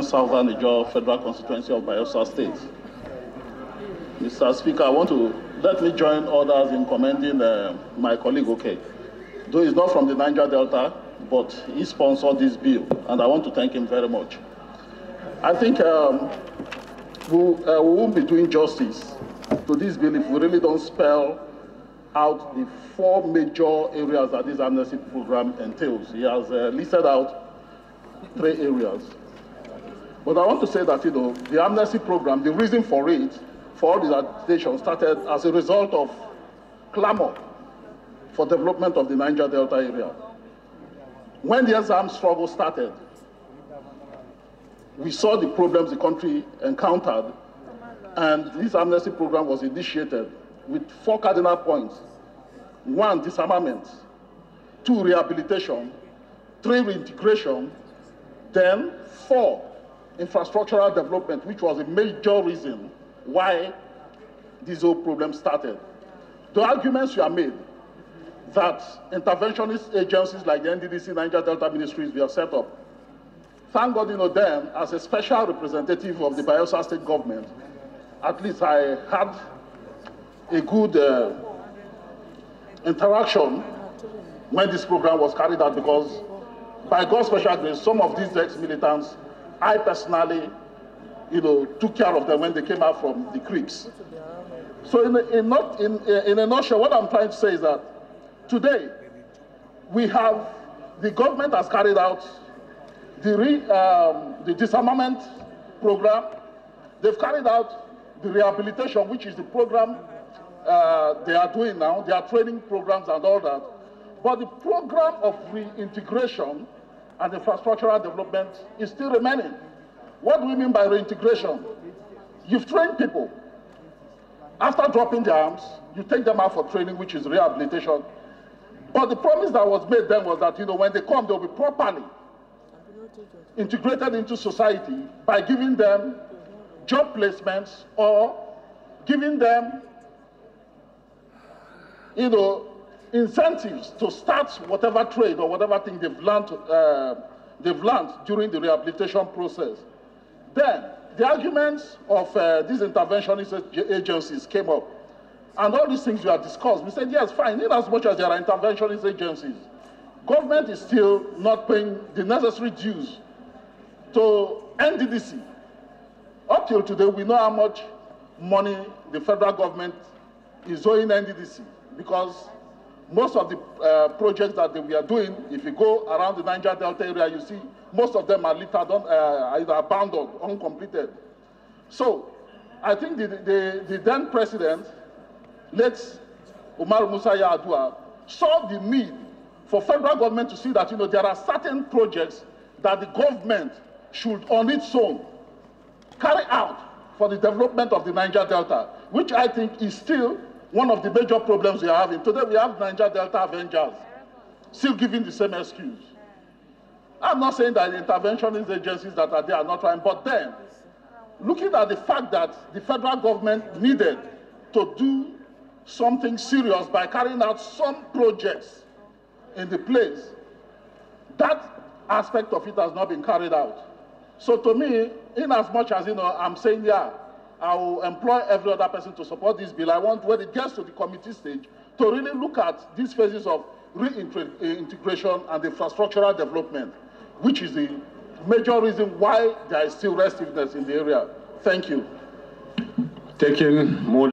Southern Ijaw Federal Constituency of Bayelsa State. Mr. Speaker, let me join others in commending my colleague, okay. Though he's not from the Niger Delta, but he sponsored this bill, and I want to thank him very much. I think we won't be doing justice to this bill if we really don't spell out the 4 major areas that this amnesty program entails. He has listed out 3 areas. But I want to say that, the amnesty program, the reason for it, for all these agitations, started as a result of clamor for development of the Niger Delta area. When the armed struggle started, we saw the problems the country encountered, and this amnesty program was initiated with 4 cardinal points. 1, disarmament; 2, rehabilitation; 3, reintegration; then 4, infrastructural development, which was a major reason why this whole problem started. The arguments were made that interventionist agencies like the NDDC, Niger Delta Ministries, we have set up. Thank God, them, as a special representative of the Bayelsa State government, at least I had a good interaction when this program was carried out, because by God's special grace, some of these ex-militants, I personally, took care of them when they came out from the creeks. So in a nutshell, what I'm trying to say is that today, the government has carried out the disarmament program. They've carried out the rehabilitation, which is the program they are doing now. They are training programs and all that. But the program of reintegration and infrastructural development is still remaining. What do we mean by reintegration? You've trained people. After dropping their arms, you take them out for training, which is rehabilitation. But the promise that was made then was that, when they come, they'll be properly integrated into society by giving them job placements or giving them, incentives to start whatever trade or whatever thing they've learned during the rehabilitation process. Then the arguments of these interventionist agencies came up, and all these things were discussed. We said, yes, fine, in as much as there are interventionist agencies, government is still not paying the necessary dues to NDDC. Up till today, we know how much money the federal government is owing NDDC, because most of the projects that we are doing, if you go around the Niger Delta area, you see most of them are littered, either abandoned, uncompleted. So I think the then president, late Umar Musa Yar'Adua, saw the need for federal government to see that there are certain projects that the government should on its own carry out for the development of the Niger Delta, which I think is still one of the major problems we are having. Today we have Niger Delta Avengers still giving the same excuse. I'm not saying that the interventionist agencies that are there are not trying, but then, looking at the fact that the federal government needed to do something serious by carrying out some projects in the place, that aspect of it has not been carried out. So to me, in as much as, I'm saying, yeah, I will employ every other person to support this bill, I want, when it gets to the committee stage, to really look at these phases of reintegration and infrastructural development, which is the major reason why there is still restiveness in the area. Thank you. Taking more